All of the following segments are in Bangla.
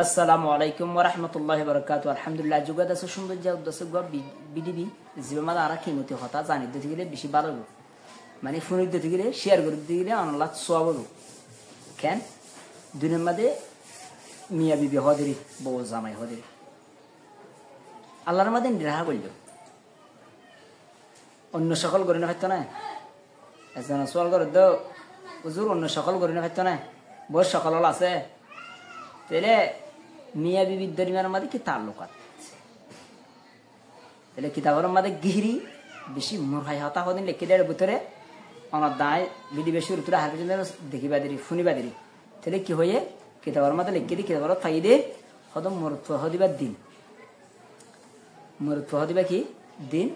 আসসালামু আলাইকুম ওয়া রাহমাতুল্লাহি ওয়া বারাকাতুহু। আলহামদুলিল্লাহ যুগত আছে সৌন্দর্য উদ্দেশ্য বিডিবি জীবমাদা আর কিমতি হতা জানি দিতে গেলে বেশি ভালো মানে ফোন দিতে গেলে শেয়ার করে দিতে গেলে আল্লাহ সওয়াব কেন দুনিয়ার মধ্যে মিয়া বিবি হদিরি বউ জামাই হদিরি আল্লাহর মধ্যে নিরাহা করল অন্য সকল করে না হয়তো না একজন সোয়াল করে দাও হুজুর অন্য সকল করে না হয়তো না বউ সকল আছে তাহলে মিয়া বিবির দরমিয়ানের মধ্যে কি তাল্লুকাত তাহলে কিতাবের মধ্যে গিহরি বেশি মূর্খাই হতা হদিন লিখে দেয় ভিতরে আমার দায় বিধি বেশি উত্তরে হার পর্যন্ত দেখিবা দেরি শুনিবা দেরি তাহলে কি হয়ে কিতাবের মধ্যে লিখে দিই কিতাবের ফাই দে হদ মরুত্ব হদিবার দিন মরুত্ব হদিবা কি দিন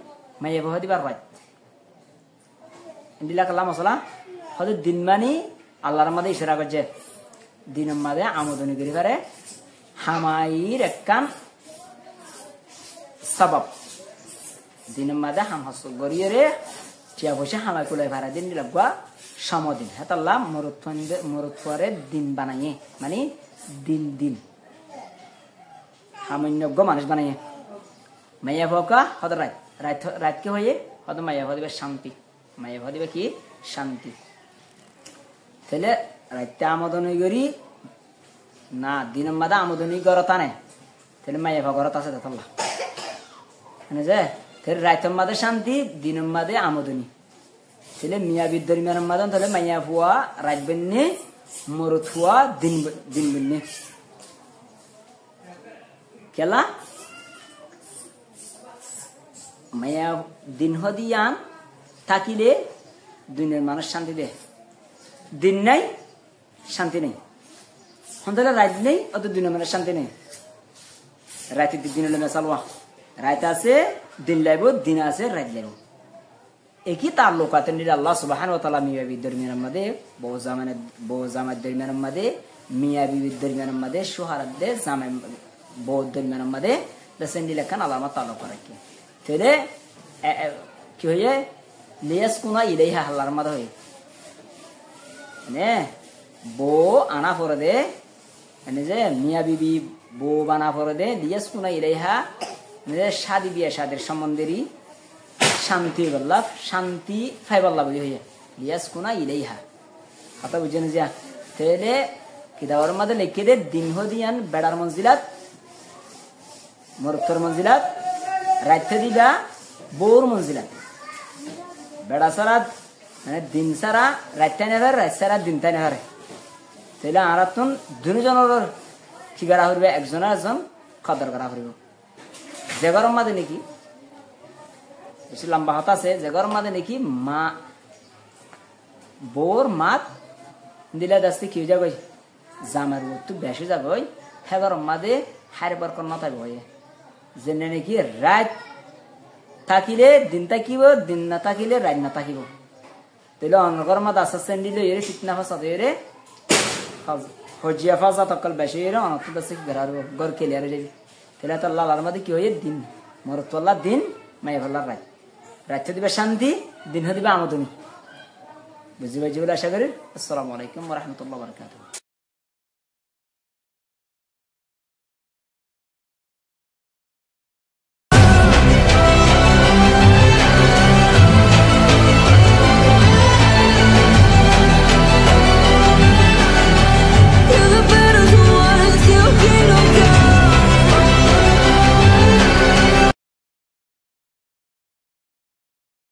মাইয়া হদিবার রাত দিলা কাল্লা মশলা হদ দিন মানে আল্লাহর মধ্যে ইশারা করছে দিনের মাঝে আমদনি করি পারে হামাইর একখান সবাব দিনের মাঝে হাম হস গড়িয়ে রে টিয়া বসে হামাই কুলাই ভাড়া দিন দিলাম সমদিন হেতাল্লাহ মরুৎফরে দিন বানাইয়ে মানে দিন দিন সামান্যজ্ঞ মানুষ বানাইয়ে মাইয়া ভকা হদ রাত রাত রাতকে হয়ে হদ মাইয়া ভদিবে শান্তি মাইয়া ভদিবে কি শান্তি তাহলে রাতে আমদনি করি না দিনের মাঝে আমদনি গরতা নেই তাহলে মাইয়া ভা গরত আছে দেখল্লা মানে যে তাহলে রাতের মাঝে শান্তি দিনের মাঝে আমদনি তাহলে মিয়া বিদ্যর মিয়ার মাঝে তাহলে মাইয়া ফুয়া রাত বেননি মরুত ফুয়া দিন দিন বেননি কেলা মাইয়া দিন হদিয়ান থাকিলে দুনিয়ার মানুষ শান্তি দে দিন নাই শান্তি নেই সন্ধ্যালে রাত নেই অত দিনের মানে শান্তি নেই রাতে দিন চালুয়া রাত আছে দিন লাইব দিন আছে রাত লাইব একই তার লোকাতে নিলে আল্লাহ সুবহানাহু ওয়া তাআলা মিয়া বিবির দরমিয়ানের মধ্যে বউ জামাইয়ের দরমিয়ানের মধ্যে মিয়া বিবির দরমিয়ানের মধ্যে সুহারাদের জামাই বউ দরমিয়ানের মধ্যে দেশেন দিলে খান আল্লাহ তাআলা রাখে তাহলে কি হয়ে লিয়াস কুনা ইলাইহা আল্লাহর মধ্যে হয়ে বউ আনা পরে দে যে মিয়া বিবি বউ বানা পরে দে লিয়াস কুনা ইলাইহা শাদি বিয়া শাদের সম্বন্ধেরই শান্তি বল্লাভ শান্তি ফাই বল্লাভ বলি হইয়া লিয়াস কুনা ইলাইহা কথা বুঝছেন যা তাহলে কিতাবের মধ্যে লিখে দে দিন হদিয়ান বেড়ার মঞ্জিলাত মরুত্তর মঞ্জিলাত রাইতে দিবা বউর মঞ্জিলাত বেড়া সারা মানে দিন সারা রাতটা নেভার রাত সারা দিনটা নেভারে তাহলে আর দুজনের কি করা করবে একজনের একজন কদর করা করব যে গরম মাঝে নাকি বেশি লম্বা হতা আছে যে গরম মাঝে নাকি মা বউর মাত দিলে দাস্তে কি যাব জামার তো বেশি যাব হ্যাঁ গরম মাঝে হারে বরকর না থাকবে যে নাকি রাত থাকিলে দিন থাকিব দিন না থাকিলে রাত না থাকিব তাহলে অনগর মাদ আশা সেন্ডিল এর ফিতনা ফাসাদ এর হজিয়া ফাসা তকল বেশি এর অনত দাসে ঘরার ঘর খেলে আর যাবি তাহলে তো আল্লাহ আল্লাহর মধ্যে কি হয়ে দিন মরতল্লাহ দিন মাইয়া ভাল্লার রাত রাত দিবে শান্তি দিন দিবে আমদনি বুঝি ভাই বলে আশা করি। আসসালামু আলাইকুম ওয়া রাহমাতুল্লাহি ওয়া বারাকাতুহু।